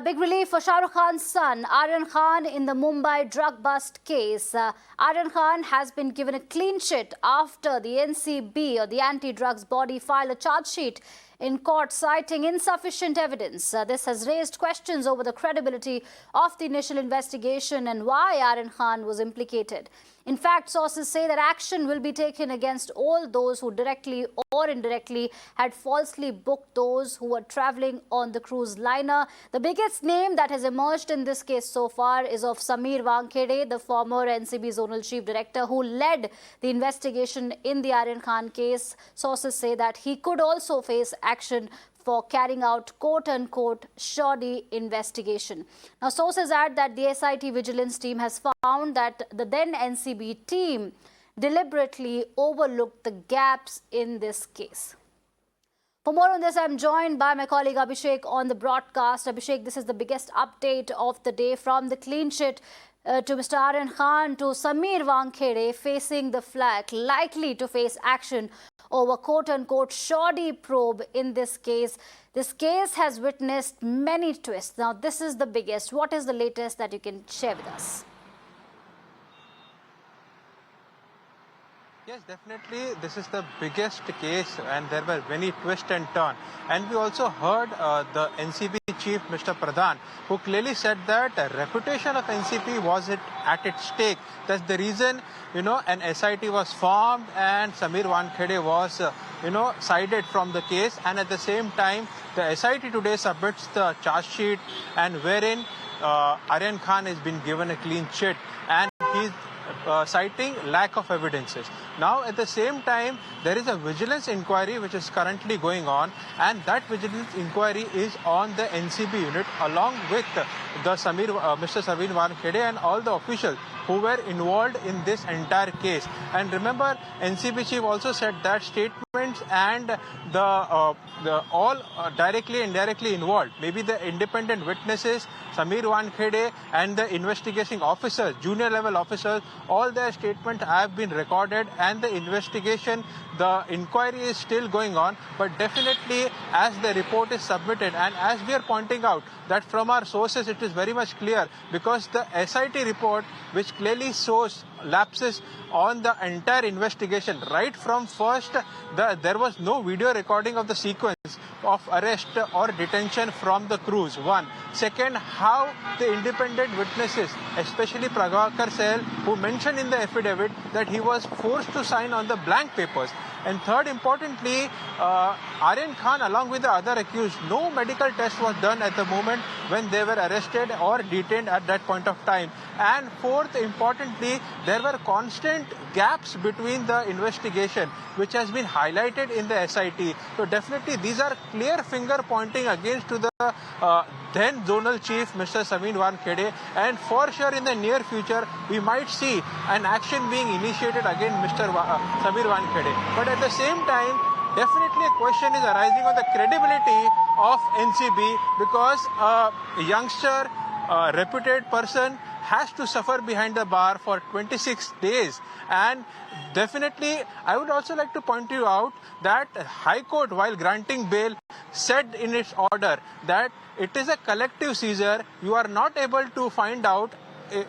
Big relief for Shah Rukh Khan's son, Aryan Khan, in the Mumbai drug bust case. Aryan Khan has been given a clean sheet after the NCB, or the anti-drugs body, filed a charge sheet in court citing insufficient evidence. This has raised questions over the credibility of the initial investigation and why Aryan Khan was implicated. In fact, sources say that action will be taken against all those who directly or indirectly had falsely booked those who were travelling on the cruise liner. The biggest name that has emerged in this case so far is of Sameer Wankhede, the former NCB Zonal Chief Director who led the investigation in the Aryan Khan case. Sources say that he could also face action for carrying out quote-unquote shoddy investigation. Now, sources add that the SIT vigilance team has found that the then NCB team deliberately overlooked the gaps in this case. For more on this, I'm joined by my colleague Abhishek on the broadcast. Abhishek, this is the biggest update of the day, from the clean sheet to Mr. Aryan Khan to Sameer Wankhede facing the flag, likely to face action over quote-unquote shoddy probe in this case. This case has witnessed many twists. Now, this is the biggest. What is the latest that you can share with us? Yes, definitely. This is the biggest case and there were many twists and turns. And we also heard the NCB Chief, Mr. Pradhan, who clearly said that the reputation of NCP was at its stake. That's the reason, an SIT was formed and Sameer Wankhede was, sided from the case. And at the same time, the SIT today submits the charge sheet, and wherein Aryan Khan has been given a clean sheet and he's citing lack of evidences. Now, at the same time, there is a vigilance inquiry which is currently going on, and that vigilance inquiry is on the NCB unit along with the Mr. Sameer Wankhede and all the officials who were involved in this entire case. And remember, NCB chief also said that statements and the all directly and indirectly involved, maybe the independent witnesses, Sameer Wankhede and the investigating officers, junior level officers, all their statements have been recorded, and the investigation, the inquiry is still going on. But definitely, as the report is submitted, and as we are pointing out that from our sources, it is very much clear, because the SIT report, which clearly shows lapses on the entire investigation, right from first, there was no video recording of the sequence of arrest or detention from the cruise. One. Second, how the independent witnesses, especially Prabhakar Sahel, who mentioned in the affidavit that he was forced to sign on the blank papers. And third, importantly, Aryan Khan, along with the other accused, no medical test was done at the moment when they were arrested or detained at that point of time. And fourth, importantly, there were constant gaps between the investigation, which has been highlighted in the SIT. So definitely, these are clear finger pointing against to the then Zonal Chief, Mr. Sameer Wankhede, and for sure in the near future, we might see an action being initiated against Mr. Sameer Wankhede. But at the same time, definitely a question is arising on the credibility of NCB, because a youngster, a reputed person, has to suffer behind the bar for 26 days. And definitely, I would also like to point you out that High Court, while granting bail, said in its order that it is a collective seizure. You are not able to find out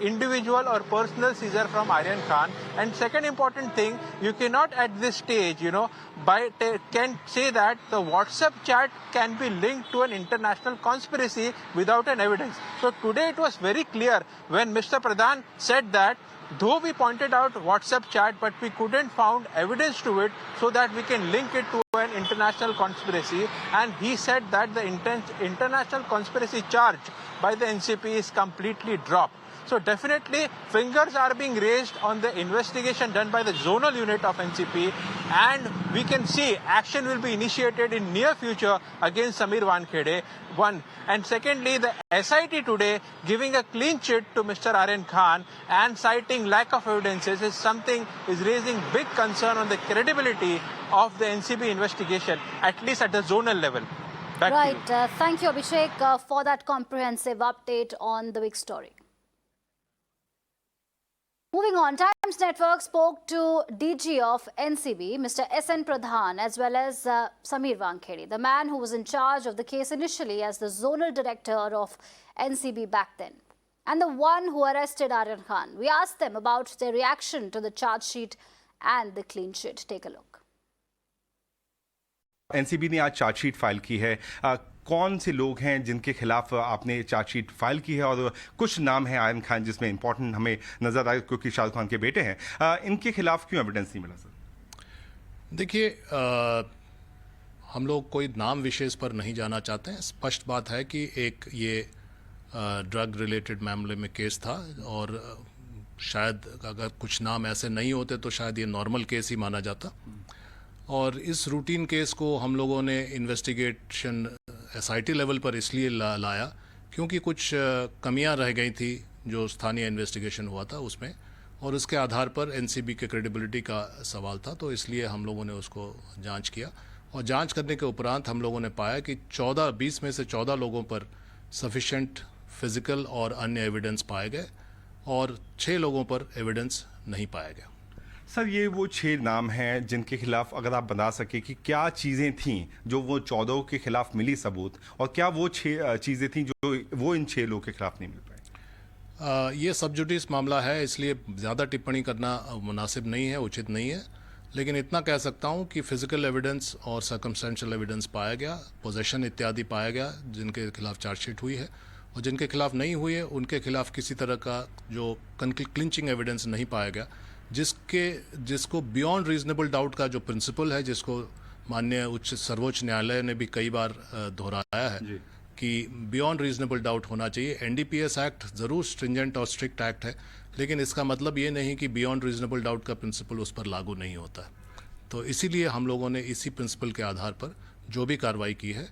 individual or personal seizure from Aryan Khan. And second important thing, you cannot at this stage, can say that the WhatsApp chat can be linked to an international conspiracy without an evidence. So today it was very clear when Mr. Pradhan said that though we pointed out WhatsApp chat, but we couldn't found evidence to it so that we can link it to an international conspiracy. And he said that the international conspiracy charge by the NCP is completely dropped. So definitely, fingers are being raised on the investigation done by the zonal unit of NCP, and we can see action will be initiated in near future against Sameer Wankhede. One. And secondly, the SIT today giving a clean sheet to Mr. Aryan Khan and citing lack of evidences is something is raising big concern on the credibility of the NCB investigation, at least at the zonal level. Right. Thank you, Abhishek, for that comprehensive update on the big story. Moving on, Times Network spoke to DG of NCB, Mr. S.N. Pradhan, as well as Sameer Wankhede, the man who was in charge of the case initially as the zonal director of NCB back then, and the one who arrested Aryan Khan. We asked them about their reaction to the charge sheet and the clean sheet. Take a look. NCB ने आज chargesheet file की है। कौन से लोग हैं जिनके खिलाफ आपने चार्जशीट फाइल की है, और कुछ नाम है आर्यन खान जिसमें इंपॉर्टेंट हमें नजर आए क्योंकि शाहरुख खान के बेटे हैं। इनके खिलाफ क्यों एविडेंस नहीं मिला सर? देखिए, हम लोग कोई नाम विशेष पर नहीं जाना चाहते हैं। स्पष्ट बात है कि एक ये ड्रग रिलेटेड मामले में केस था, और शायद अगर कुछ नाम ऐसे नहीं होते तो शायद ये नॉर्मल केस ही माना जाता। और इस रूटीन केस को हम लोगों ने इन्वेस्टिगेशन एसआईटी लेवल पर इसलिए लाया क्योंकि कुछ कमियां रह गई थी जो स्थानीय इन्वेस्टिगेशन हुआ था उसमें, और उसके आधार पर एनसीबी के क्रेडिबिलिटी का सवाल था। तो इसलिए हम लोगों ने उसको जांच किया, और जांच करने के उपरांत हम लोगों ने पाया कि 20 में से 14 लोगों पर सफिशेंट फिजिकल और अन्य एविडेंस पाए गए, और 6 लोगों पर एविडेंस नहीं पाया गया। सर, ये वो 6 नाम हैं जिनके खिलाफ अगर आप बता सके कि क्या चीज़ें थीं जो वो 14 के खिलाफ मिली सबूत, और क्या वो 6 चीज़ें थीं जो वो इन 6 लोगों के खिलाफ नहीं मिल पाई? ये सब जुडिस मामला है, इसलिए ज़्यादा टिप्पणी करना मुनासिब नहीं है, उचित नहीं है। लेकिन इतना कह सकता हूँ कि फिजिकल एविडेंस और सर्कमस्टेंशियल एविडेंस पाया गया, पोजेशन इत्यादि पाया गया जिनके खिलाफ चार्जशीट हुई है, और जिनके खिलाफ नहीं हुई है उनके खिलाफ किसी तरह का जो क्लिंचिंग एविडेंस नहीं पाया गया, जिसको बियॉन्ड रीजनेबल डाउट का जो प्रिंसिपल है, जिसको माननीय सर्वोच्च न्यायालय ने भी कई बार दोहराया है कि बियॉन्ड रीजनेबल डाउट होना चाहिए। एनडीपीएस एक्ट ज़रूर स्ट्रिंजेंट और स्ट्रिक्ट एक्ट है, लेकिन इसका मतलब ये नहीं कि बियॉन्ड रीजनेबल डाउट का प्रिंसिपल उस पर लागू नहीं होता। तो इसीलिए हम लोगों ने इसी प्रिंसिपल के आधार पर जो भी कार्रवाई की है,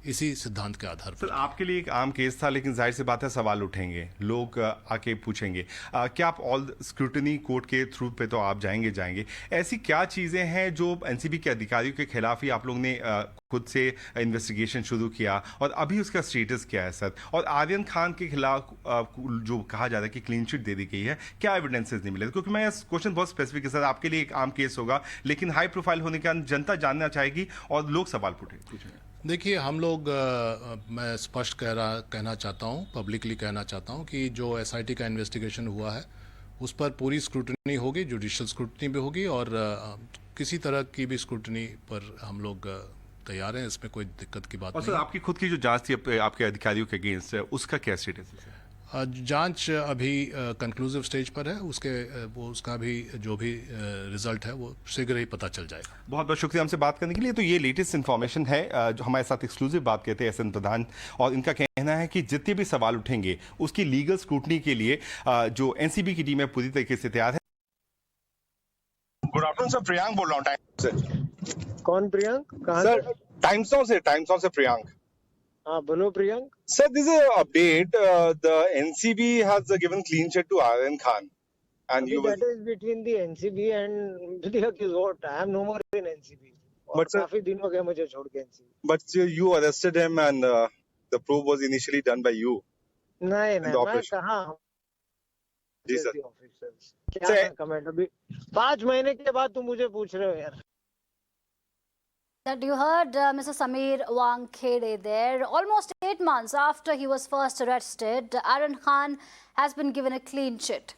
इसी सिद्धांत के आधार पर। सर, आपके लिए एक आम केस था, लेकिन जाहिर सी बात है सवाल उठेंगे, लोग आके पूछेंगे। क्या आप ऑल स्क्रूटनी कोर्ट के थ्रू पे तो आप जाएंगे, ऐसी क्या चीज़ें हैं जो एनसीबी के अधिकारियों के खिलाफ ही आप लोग ने खुद से इन्वेस्टिगेशन शुरू किया, और अभी उसका स्टेटस क्या है सर? और आर्यन खान के खिलाफ जो कहा जा रहा है कि क्लीन चिट दे दी गई है, क्या एविडेंसेस नहीं मिले? क्योंकि मैं क्वेश्चन बहुत स्पेसिफिक है सर, आपके लिए एक आम केस होगा, लेकिन हाई प्रोफाइल होने के कारण जनता जानना चाहेगी और लोग सवाल पूछेंगे। देखिए, हम लोग मैं स्पष्ट कहना चाहता हूँ, पब्लिकली कहना चाहता हूँ कि जो एसआईटी का इन्वेस्टिगेशन हुआ है उस पर पूरी स्क्रूटनी होगी, जुडिशियल स्क्रूटनी भी होगी, और किसी तरह की भी स्क्रूटनी पर हम लोग तैयार हैं। इसमें कोई दिक्कत की बात नहीं। सर, आपकी खुद की जो जांच थी आपके अधिकारियों के अगेंस्ट, उसका क्या स्टेटस है? जांच अभी कंक्लूसिव स्टेज पर है, उसका भी जो भी रिजल्ट है वो शीघ्र ही पता चल जाएगा। बहुत बहुत शुक्रिया हमसे बात करने के लिए। तो ये लेटेस्ट इन्फॉर्मेशन है, जो हमारे साथ एक्सक्लूसिव बात कहते हैं एस.एन. प्रधान, और इनका कहना है कि जितने भी सवाल उठेंगे उसकी लीगल स्क्रूटनी के लिए जो एनसीबी की टीम है पूरी तरीके से तैयार है। गुड आफ्टरनून सर, प्रियांक बोल रहा हूँ टाइम्स से। कौन प्रियांक? कहाँ सर, से? टाइम्स से प्रियांक। हाँ, बोलो Priyank. Sir, this is an update. The NCB has given clean sheet to Aryan Khan, and that is between the NCB and the accused. What? I am no more in NCB. But sir, काफी दिन हो गए मुझे छोड़ के NCB. but you arrested him, and the probe was initially done by you. नहीं, मैं कहाँ? जी सर। क्या कमेंट अभी 5 महीने के बाद तुम मुझे पूछ रहे हो यार? That you heard Mr. Sameer Wankhede there. Almost 8 months after he was first arrested, Aryan Khan has been given a clean chit.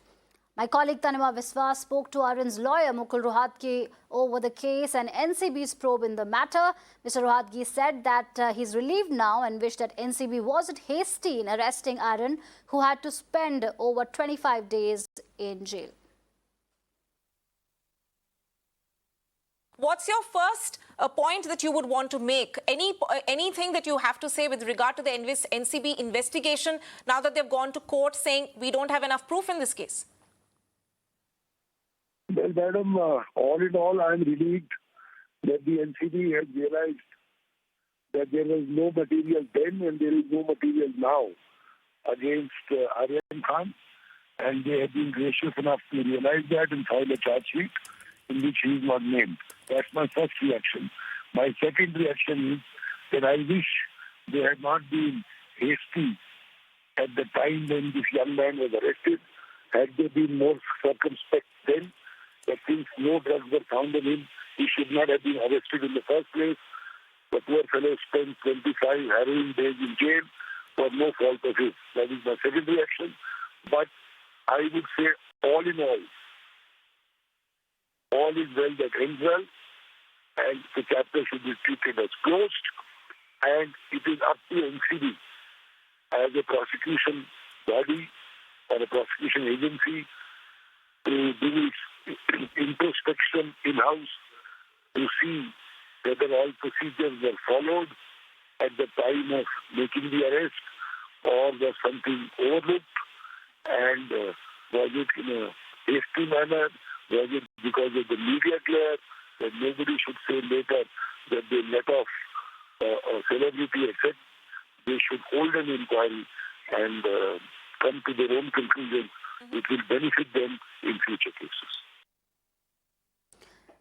My colleague Tanima Viswas spoke to Aryans Lawyer Mukul Rohatgi over the case and NCB's probe in the matter. Mr. Rohatgi said that he's relieved now and wished that NCB wasn't hasty in arresting Aryan, who had to spend over 25 days in jail. What's your first point that you would want to make? Anything that you have to say with regard to the NCB investigation now that they've gone to court saying we don't have enough proof in this case? Well, madam, all in all, I am relieved that the NCB has realized that there was no material then and there is no material now against Aryan Khan, and they have been gracious enough to realize that and file a charge sheet in which he is not named. That's my first reaction. My second reaction is that I wish they had not been hasty at the time when this young man was arrested had they been more circumspect then, that since no drugs were found on him, he should not have been arrested in the first place. The poor fellow spent 25 harrowing days in jail for no fault of his. That is my second reaction. But I would say, all in all is well that ends well, and the chapter should be treated as closed, and it is up to NCB as a prosecution body or a prosecution agency to do its introspection in-house to see whether all procedures were followed at the time of making the arrest, or was something overlooked, and was it in a hasty manner, was it because of the media glare, that nobody should say later that they let off a celebrity, etc. They should hold an inquiry and come to their own conclusions, which will benefit them in future cases.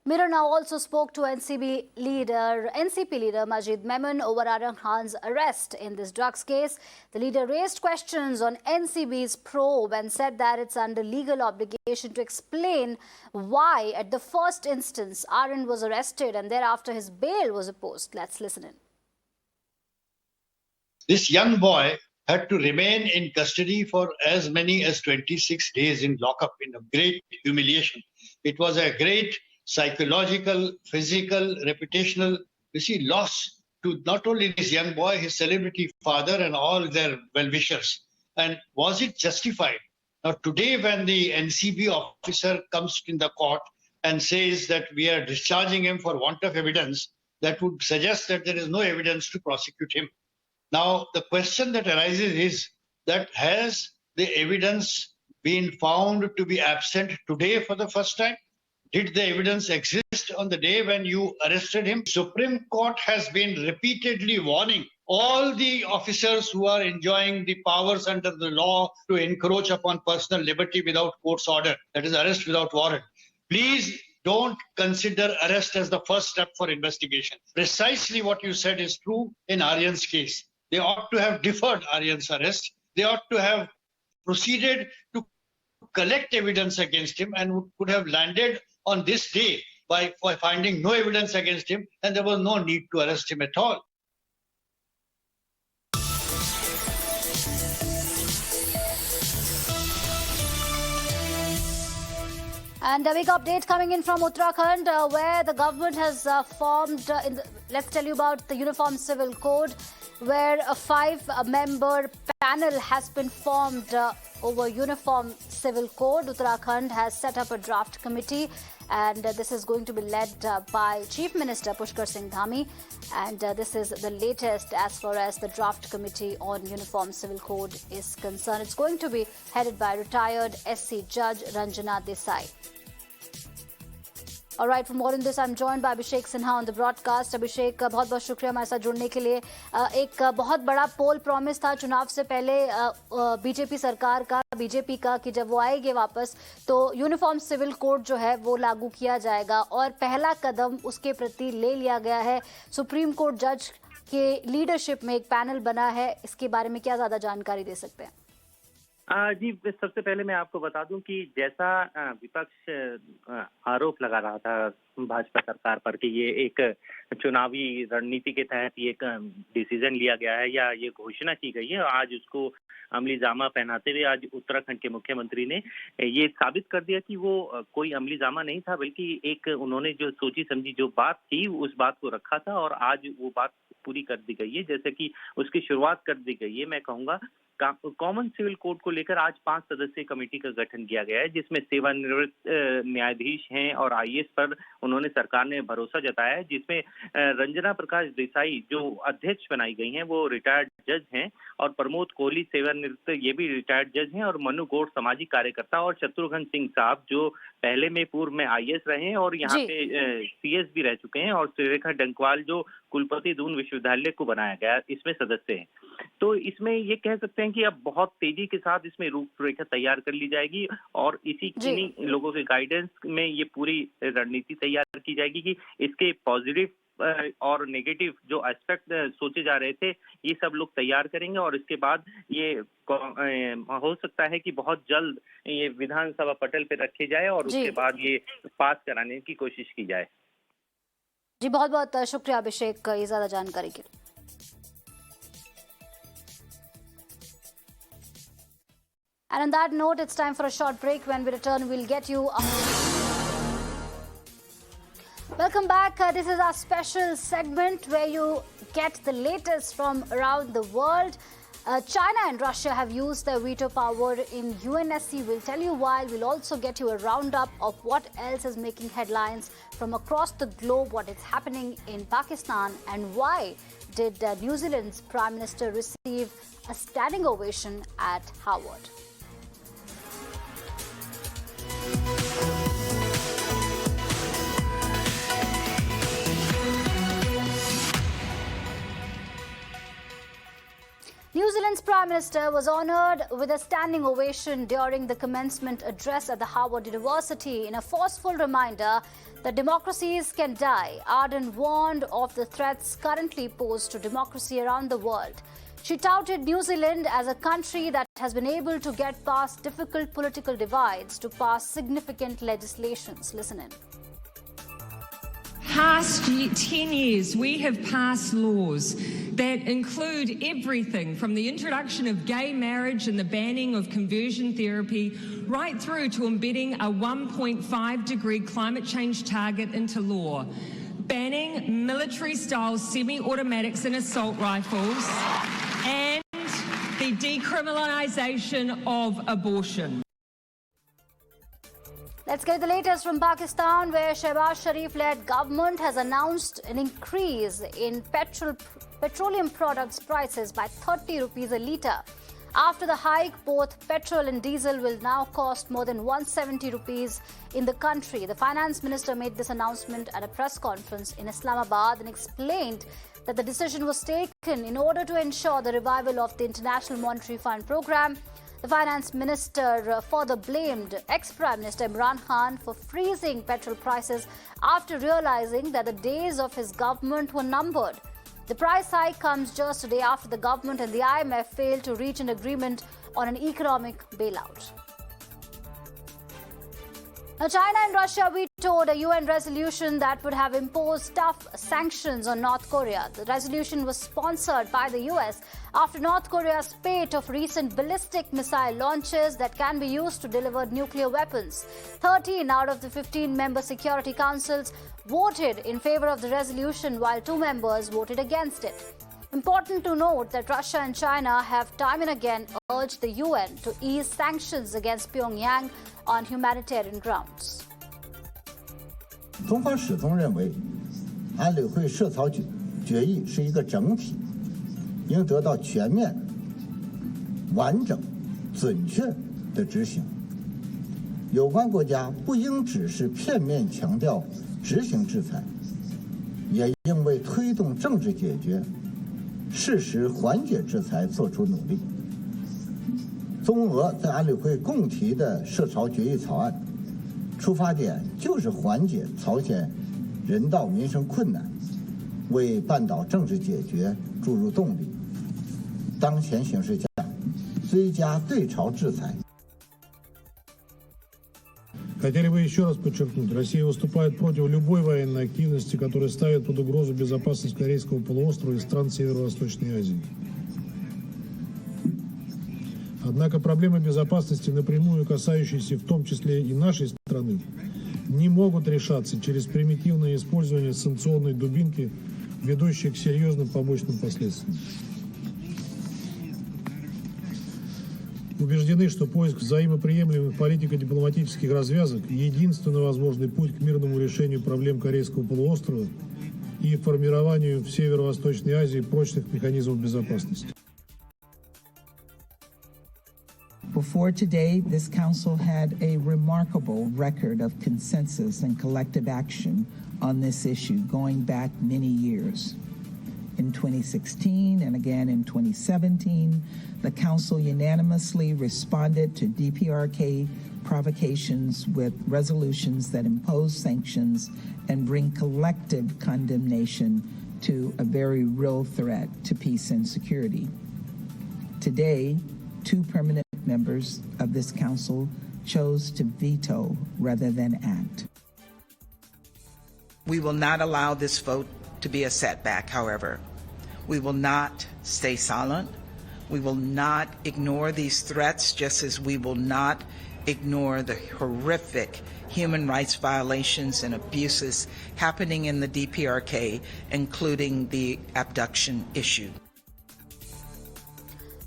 Mirror now also spoke to NCP leader Majid Memon over Aryan Khan's arrest in this drugs case. The leader raised questions on NCB's probe and said that it's under legal obligation to explain why, at the first instance, Aryan was arrested and thereafter his bail was opposed. Let's listen in. This young boy had to remain in custody for as many as 26 days in lockup in a great humiliation. It was a great psychological, physical, reputational, loss to not only this young boy, his celebrity father and all their well-wishers. And was it justified? Now today when the NCB officer comes in the court and says that we are discharging him for want of evidence, that would suggest that there is no evidence to prosecute him. Now the question that arises is that has the evidence been found to be absent today for the first time? Did the evidence exist on the day when you arrested him? Supreme Court has been repeatedly warning all the officers who are enjoying the powers under the law to encroach upon personal liberty without court's order, that is arrest without warrant. Please don't consider arrest as the first step for investigation. Precisely what you said is true in Aryan's case. They ought to have deferred Aryan's arrest. They ought to have proceeded to collect evidence against him and could have landed on this day by finding no evidence against him, and there was no need to arrest him at all. And a big update coming in from Uttarakhand, where the government has formed, let's tell you about the Uniform Civil Code, where a 5-member panel has been formed over Uniform Civil Code. Uttarakhand has set up a draft committee, and this is going to be led by Chief Minister Pushkar Singh Dhami. And this is the latest as far as the draft committee on Uniform Civil Code is concerned. It's going to be headed by retired SC Judge Ranjana Desai. All right, for more on this, I'm joined by Abhishek Sinha on the broadcast. Abhishek, बहुत-बहुत शुक्रिया हमारे साथ जुड़ने के लिए। एक बहुत बड़ा पोल प्रॉमिस था चुनाव से पहले बीजेपी सरकार का, बीजेपी का, कि जब वो आएगी वापस तो यूनिफॉर्म सिविल कोड जो है वो लागू किया जाएगा, और पहला कदम उसके प्रति ले लिया गया है। सुप्रीम कोर्ट जज के लीडरशिप में एक पैनल बना है, इसके बारे में क्या ज़्यादा जानकारी दे सकते हैं? जी, सबसे पहले मैं आपको बता दूं कि जैसा विपक्ष आरोप लगा रहा था भाजपा सरकार पर कि ये एक चुनावी रणनीति के तहत ये एक डिसीजन लिया गया है या ये घोषणा की गई है, आज उसको अमली जामा पहनाते हुए आज उत्तराखंड के मुख्यमंत्री ने ये साबित कर दिया कि वो कोई अमली जामा नहीं था, बल्कि एक उन्होंने जो सोची समझी जो बात थी उस बात को रखा था और आज वो बात पूरी कर दी गई है। जैसे कि उसकी शुरुआत कर दी गई है, मैं कहूँगा कॉमन सिविल कोड को लेकर आज 5 सदस्यीय कमेटी का गठन किया गया है, जिसमें सेवानिवृत्त न्यायाधीश हैं और आईएएस पर उन्होंने सरकार ने भरोसा जताया है, जिसमें रंजना प्रकाश देसाई जो अध्यक्ष बनाई गई हैं वो रिटायर्ड जज हैं और प्रमोद कोहली सेवानिवृत्त ये भी रिटायर्ड जज हैं और मनु गौड़ सामाजिक कार्यकर्ता और शत्रुघ्न सिंह साहब जो पहले में पूर्व में आईएएस रहे हैं और यहाँ पे सीएस भी रह चुके हैं और श्रीरेखा डंकवाल जो कुलपति दून विश्वविद्यालय को बनाया गया इसमें सदस्य हैं। तो इसमें ये कह सकते हैं कि अब बहुत तेजी के साथ इसमें रूपरेखा तैयार कर ली जाएगी और इन्हीं लोगों के गाइडेंस में ये पूरी रणनीति तैयार की जाएगी कि इसके पॉजिटिव और नेगेटिव जो एस्पेक्ट सोचे जा रहे थे ये सब लोग तैयार करेंगे और इसके बाद ये हो सकता है कि बहुत जल्द ये विधानसभा पटल पे रखे जाए और उसके बाद ये पास कराने की कोशिश की जाए। जी बहुत बहुत शुक्रिया अभिषेक ये ज्यादा जानकारी के लिए। And on that note, it's time for a short break. When we return, we'll get you. Welcome back. This is our special segment where you get the latest from around the world. China and Russia have used their veto power in UNSC. We'll tell you why. We'll also get you a roundup of what else is making headlines from across the globe, what is happening in Pakistan, and why did New Zealand's Prime Minister receive a standing ovation at Harvard. New Zealand's Prime Minister was honoured with a standing ovation during the commencement address at the Harvard University in a forceful reminder that democracies can die. Ardern warned of the threats currently posed to democracy around the world. She touted New Zealand as a country that has been able to get past difficult political divides to pass significant legislations. Listen in. Past 10 years, we have passed laws that include everything from the introduction of gay marriage and the banning of conversion therapy, right through to embedding a 1.5-degree climate change target into law, banning military-style semi-automatics and assault rifles, and the decriminalisation of abortion. Let's get the latest from Pakistan, where Shehbaz Sharif-led government has announced an increase in petroleum products prices by 30 rupees a litre. After the hike, both petrol and diesel will now cost more than 170 rupees in the country. The finance minister made this announcement at a press conference in Islamabad and explained that the decision was taken in order to ensure the revival of the International Monetary Fund program. The finance minister further blamed ex-Prime Minister Aryan Khan for freezing petrol prices after realizing that the days of his government were numbered. The price hike comes just a day after the government and the IMF failed to reach an agreement on an economic bailout. Now, China and Russia vetoed a UN resolution that would have imposed tough sanctions on North Korea. The resolution was sponsored by the US after North Korea's spate of recent ballistic missile launches that can be used to deliver nuclear weapons. 13 out of the 15-member Security Councils voted in favor of the resolution, while 2 members voted against it. Important to note that Russia and China have time and again urged the UN to ease sanctions against Pyongyang on humanitarian grounds. 中方始终认为，安理会涉草决议是一个整体，应得到全面、完整、准确的执行。有关国家不应只是片面强调执行制裁，也应为推动政治解决、适时缓解制裁做出努力。中俄在安理会共提的涉朝决议草案，出发点就是缓解朝鲜人道民生困难，为半岛政治解决注入动力。当前形势下，追加对朝制裁。 Хотели бы еще раз подчеркнуть, Россия выступает против любой военной активности, которая ставит под угрозу безопасность Корейского полуострова и стран Северо-Восточной Азии. Однако проблемы безопасности, напрямую касающиеся в том числе и нашей страны, не могут решаться через примитивное использование санкционной дубинки, ведущей к серьезным побочным последствиям. Убеждены, что поиск взаимоприемлемых политико-дипломатических развязок – единственный возможный путь к мирному решению проблем Корейского полуострова и формированию в Северо-Восточной Азии прочных механизмов безопасности. Before today, this council had a remarkable record of consensus and collective action on this issue going back many years. In 2016 and again in 2017, the council unanimously responded to DPRK provocations with resolutions that impose sanctions and bring collective condemnation to a very real threat to peace and security. Today, 2 permanent members of this council chose to veto rather than act. We will not allow this vote to be a setback, however. We will not stay silent. We will not ignore these threats, just as we will not ignore the horrific human rights violations and abuses happening in the DPRK, including the abduction issue.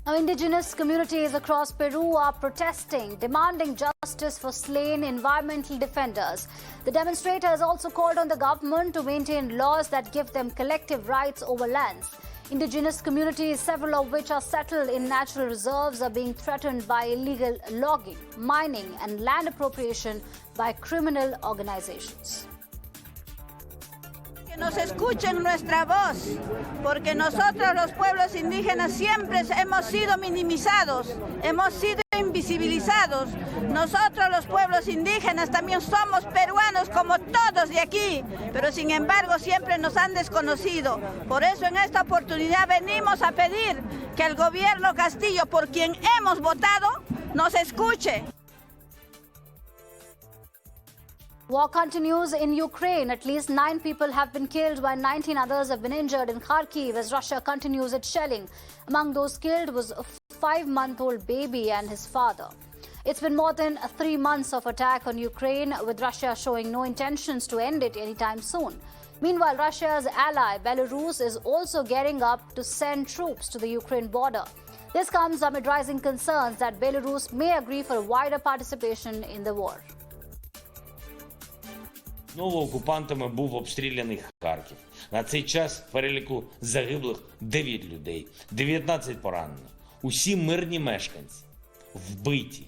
Now, indigenous communities across Peru are protesting, demanding justice for slain environmental defenders. The demonstrators also called on the government to maintain laws that give them collective rights over lands. Indigenous communities, several of which are settled in natural reserves, are being threatened by illegal logging, mining and land appropriation by criminal organizations. Que nos escuchen nuestra voz, porque nosotros los pueblos indígenas siempre hemos sido minimizados, hemos sido invisibilizados. Nosotros los pueblos indígenas también somos peruanos como todos de aquí, pero sin embargo siempre nos han desconocido. Por eso en esta oportunidad venimos a pedir que el gobierno Castillo, por quien hemos votado, nos escuche. War continues in Ukraine. At least 9 people have been killed while 19 others have been injured in Kharkiv as Russia continues its shelling. Among those killed was a 5-month-old baby and his father. It's been more than 3 months of attack on Ukraine, with Russia showing no intentions to end it anytime soon. Meanwhile, Russia's ally Belarus is also gearing up to send troops to the Ukraine border. This comes amid rising concerns that Belarus may agree for a wider participation in the war. Знову окупантами був обстріляний Харків. На цей час в переліку загиблих 9 людей, 19 поранених. Усі мирні мешканці, вбиті,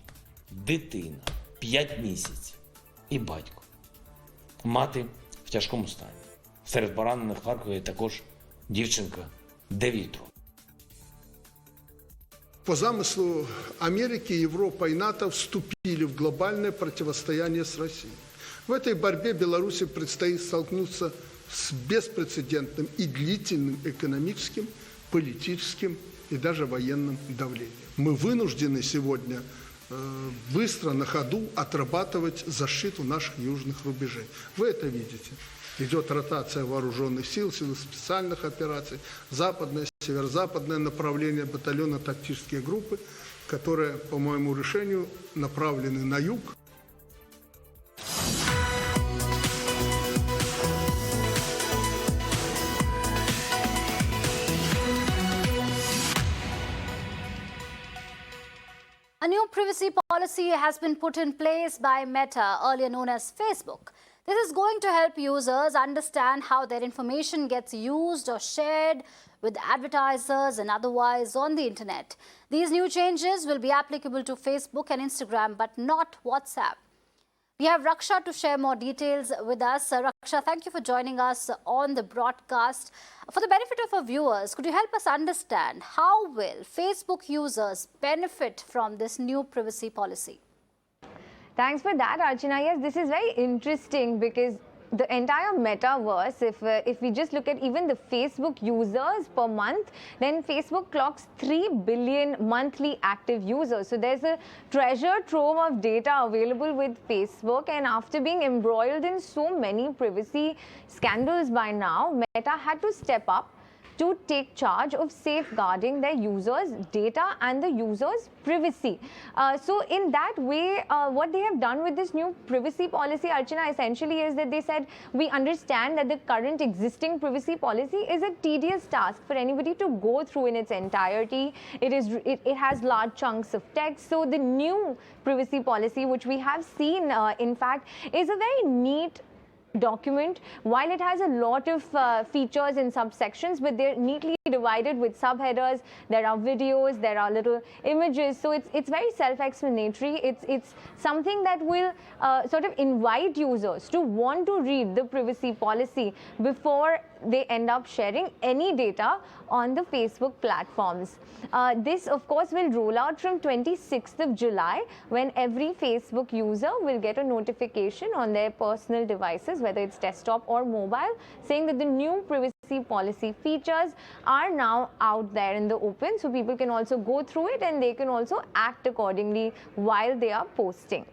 дитина, 5 місяців і батько. Мати в тяжкому стані. Серед поранених в Харкові також дівчинка 9 років. По замыслу Америки, Европа и НАТО вступили в глобальное противостояние с Россией. В этой борьбе Беларуси предстоит столкнуться с беспрецедентным и длительным экономическим, политическим и даже военным давлением. Мы вынуждены сегодня быстро на ходу отрабатывать защиту наших южных рубежей. Вы это видите. Идет ротация вооруженных сил, сил специальных операций, западное, северо-западное направление батальона тактические группы, которые, по моему решению, направлены на юг. A new privacy policy has been put in place by Meta, earlier known as Facebook. This is going to help users understand how their information gets used or shared with advertisers and otherwise on the internet. These new changes will be applicable to Facebook and Instagram, but not WhatsApp. We have Raksha to share more details with us. Raksha, thank you for joining us on the broadcast. For the benefit of our viewers, could you help us understand how will Facebook users benefit from this new privacy policy? Thanks for that, Archana. Yes, this is very interesting because the entire metaverse, if we just look at even the Facebook users per month, then Facebook clocks 3 billion monthly active users. So there's a treasure trove of data available with Facebook, and after being embroiled in so many privacy scandals by now, Meta had to step up to take charge of safeguarding their users' data and the users' privacy. So in that way, what they have done with this new privacy policy, Archana, essentially is that they said, we understand that the current existing privacy policy is a tedious task for anybody to go through in its entirety. It has large chunks of text. So the new privacy policy, which we have seen, in fact, is a very neat document. While it has a lot of features in subsections, but they're neatly divided with subheaders. There are videos, there are little images, so it's very self-explanatory. It's something that will sort of invite users to want to read the privacy policy before they end up sharing any data on the Facebook platforms. This, of course, will roll out from 26th of July, when every Facebook user will get a notification on their personal devices, whether it's desktop or mobile, saying that the new privacy policy features are now out there in the open, so people can also go through it and they can also act accordingly while they are posting.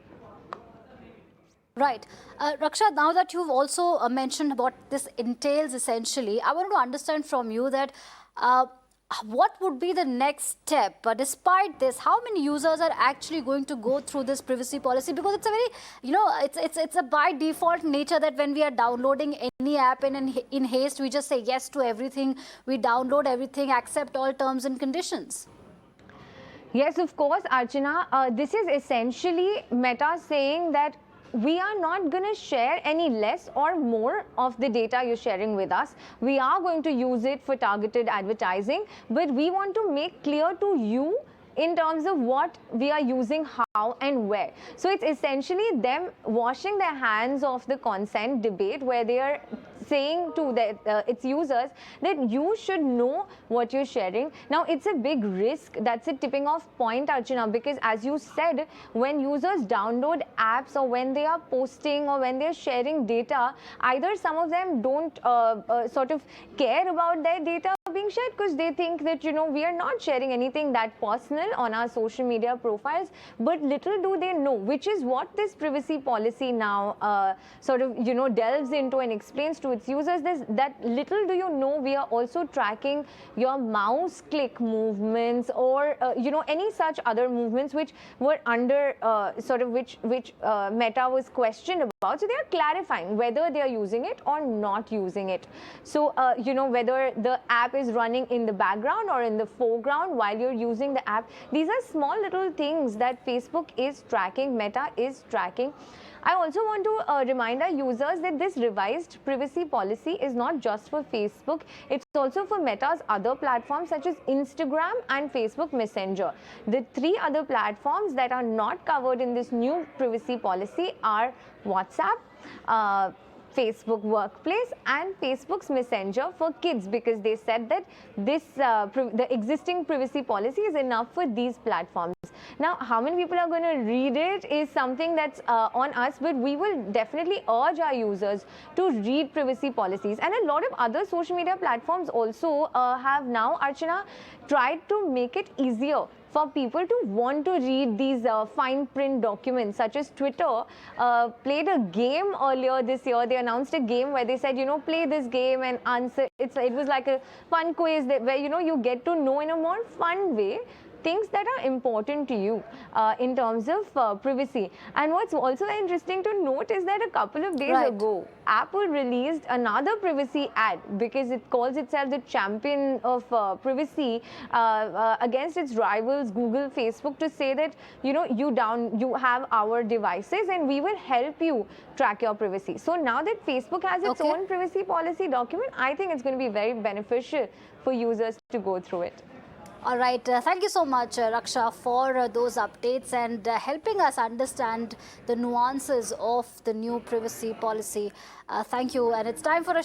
Right. Raksha, now that you've also mentioned what this entails essentially, I want to understand from you that what would be the next step? Despite this, how many users are actually going to go through this privacy policy? Because it's a very, it's a by default nature that when we are downloading any app in haste, we just say yes to everything. We download everything, accept all terms and conditions. Yes, of course, Archana. This is essentially Meta saying that we are not going to share any less or more of the data you're sharing with us. We are going to use it for targeted advertising, but we want to make clear to you in terms of what we are using, how and where. So it's essentially them washing their hands of the consent debate, where they are saying to its users that you should know what you're sharing. Now, it's a big risk. That's a tipping off point, Archana, because as you said, when users download apps or when they are posting or when they're sharing data, either some of them don't sort of care about their data being shared because they think that, we are not sharing anything that personal on our social media profiles, but little do they know, which is what this privacy policy now sort of, delves into and explains to its users, that little do you know, we are also tracking your mouse click movements or, any such other movements which were under sort of which Meta was questioned about. So they are clarifying whether they are using it or not using it. So, whether the app is running in the background or in the foreground while you're using the app. These are small little things that Facebook is tracking, Meta is tracking. I also want to remind our users that this revised privacy policy is not just for Facebook, it's also for Meta's other platforms such as Instagram and Facebook Messenger. The three other platforms that are not covered in this new privacy policy are WhatsApp, Facebook Workplace and Facebook's Messenger for kids, because they said that this the existing privacy policy is enough for these platforms. Now, how many people are going to read it is something that's on us, but we will definitely urge our users to read privacy policies. And a lot of other social media platforms also have now, Archana, tried to make it easier for people to want to read these fine print documents, such as Twitter played a game earlier this year. They announced a game where they said, play this game and answer. It was like a fun quiz where, you get to know in a more fun way things that are important to you in terms of privacy. And what's also interesting to note is that a couple of days ago, Apple released another privacy ad because it calls itself the champion of privacy against its rivals Google, Facebook, to say that, you have our devices and we will help you track your privacy. So now that Facebook has its own privacy policy document, I think it's going to be very beneficial for users to go through it. All right. Thank you so much, Raksha, for those updates and helping us understand the nuances of the new privacy policy. Thank you. And it's time for a